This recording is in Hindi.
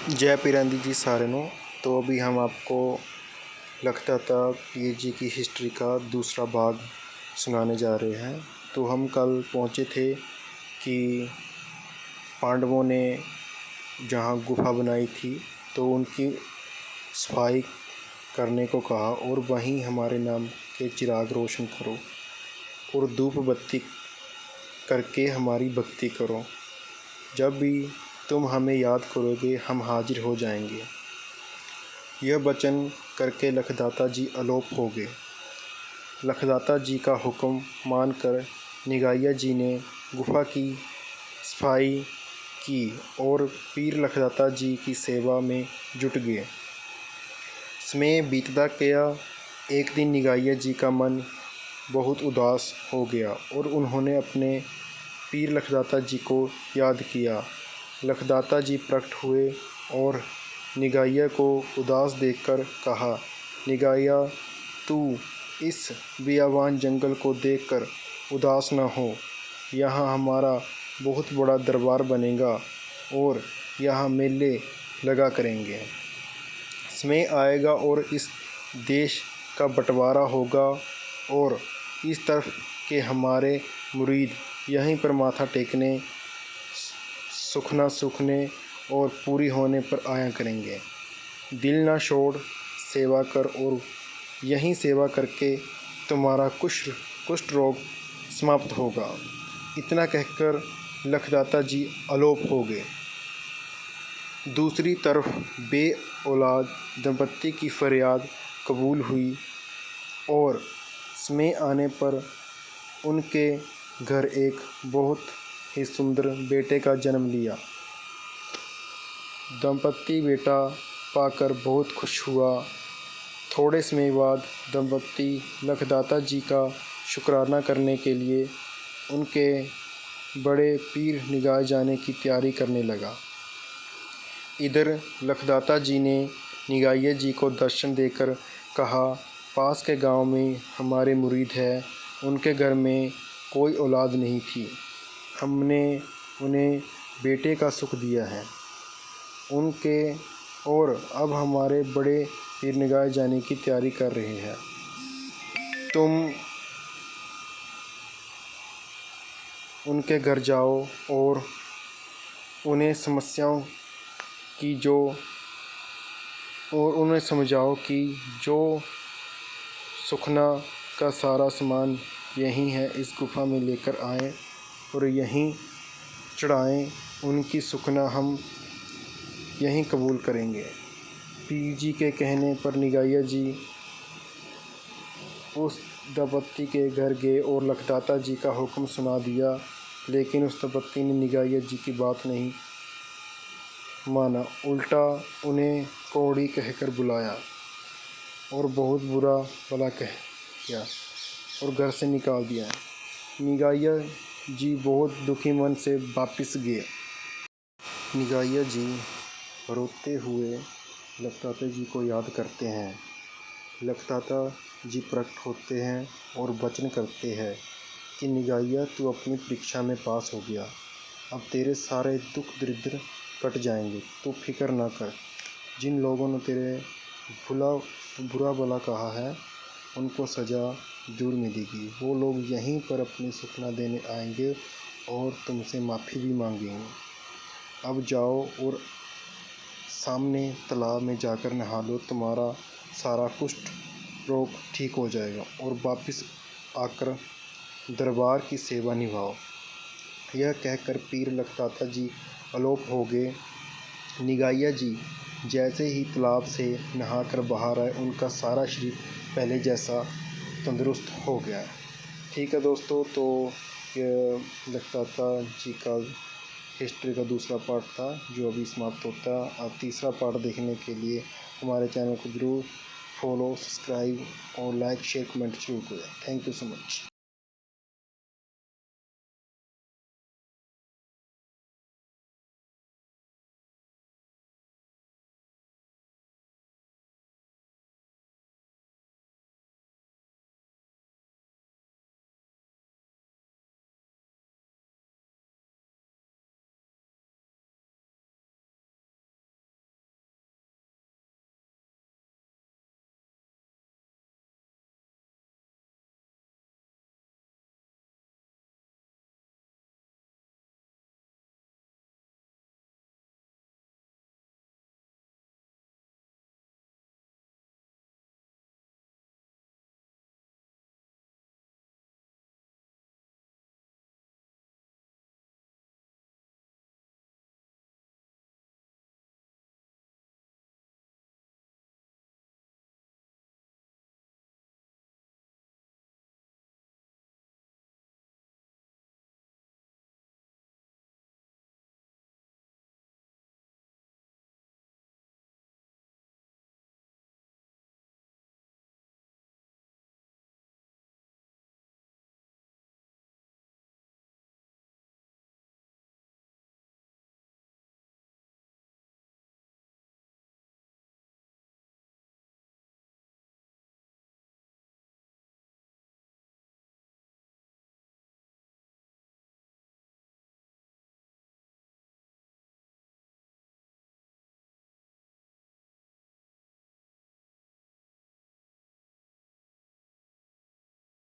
जय पीरांदी जी सारे नो। तो अभी हम आपको लखदाता पीर जी की हिस्ट्री का दूसरा भाग सुनाने जा रहे हैं। तो हम कल पहुँचे थे कि पांडवों ने जहाँ गुफा बनाई थी तो उनकी सफाई करने को कहा और वहीं हमारे नाम के चिराग रोशन करो और धूप बत्ती करके हमारी भक्ति करो। जब भी तुम हमें याद करोगे हम हाजिर हो जाएंगे। यह वचन करके लखदाता जी अलोप हो गए। लखदाता जी का हुक्म मानकर निगाइया जी ने गुफा की सफाई की और पीर लखदाता जी की सेवा में जुट गए। समय बीतता गया। एक दिन निगाइया जी का मन बहुत उदास हो गया और उन्होंने अपने पीर लखदाता जी को याद किया। लखदाता जी प्रकट हुए और निगाइया को उदास देखकर कहा, निगाइया तू इस बियावान जंगल को देखकर उदास न हो। यहाँ हमारा बहुत बड़ा दरबार बनेगा और यहाँ मेले लगा करेंगे। समय आएगा और इस देश का बंटवारा होगा और इस तरफ के हमारे मुरीद यहीं पर माथा टेकने, सुखना सूखने और पूरी होने पर आया करेंगे। दिल ना छोड़, सेवा कर और यहीं सेवा करके तुम्हारा कुष्ठ रोग समाप्त होगा। इतना कहकर लखदाता जी अलोप हो गए। दूसरी तरफ बे औलाद दंपत्ति की फरियाद कबूल हुई और समय आने पर उनके घर एक बहुत ही सुंदर बेटे का जन्म लिया। दंपत्ति बेटा पाकर बहुत खुश हुआ। थोड़े समय बाद दंपत्ति लखदाता जी का शुक्राना करने के लिए उनके बड़े पीर निगाह जाने की तैयारी करने लगा। इधर लखदाता जी ने निगाइया जी को दर्शन देकर कहा, पास के गांव में हमारे मुरीद है, उनके घर में कोई औलाद नहीं थी। हमने उन्हें बेटे का सुख दिया है उनके और अब हमारे बड़े पीर निगाह जाने की तैयारी कर रहे हैं। तुम उनके घर जाओ और उन्हें समझाओ कि जो सुखना का सारा सामान यहीं है, इस गुफा में लेकर आएं और यहीं चढ़ाएं। उनकी सुखना हम यहीं कबूल करेंगे। पीर जी के कहने पर निगाइया जी उस दंपत्ति के घर गए और लखदाता जी का हुक्म सुना दिया, लेकिन उस दंपत्ति ने निगाइया जी की बात नहीं माना, उल्टा उन्हें कौड़ी कहकर बुलाया और बहुत बुरा भला कह किया और घर से निकाल दिया। निगाइया जी बहुत दुखी मन से वापस गए। निगाइया जी रोते हुए लखदाता जी को याद करते हैं। लखदाता जी प्रकट होते हैं और वचन करते हैं कि निगाइया तू अपनी परीक्षा में पास हो गया, अब तेरे सारे दुख दरिद्र कट जाएंगे, तू फिक्र ना कर। जिन लोगों ने तेरे बुरा भला कहा है उनको सज़ा जरूर मिलेगी। वो लोग यहीं पर अपनी सुखना देने आएंगे और तुमसे माफ़ी भी मांगेंगे। अब जाओ और सामने तालाब में जाकर नहा लो, तुम्हारा सारा कुष्ठ रोग ठीक हो जाएगा और वापस आकर दरबार की सेवा निभाओ। यह कहकर पीर लखदाता जी अलोप हो गए। निगाइया जी जैसे ही तालाब से नहाकर बाहर आए, उनका सारा शरीर पहले जैसा तंदुरुस्त हो गया। ठीक है दोस्तों, तो ये लखदाता जी का हिस्ट्री का दूसरा पार्ट था जो अभी समाप्त होता है। आप तीसरा पार्ट देखने के लिए हमारे चैनल को ज़रूर फॉलो, सब्सक्राइब और लाइक शेयर कमेंट जरूर करें। Thank you so much.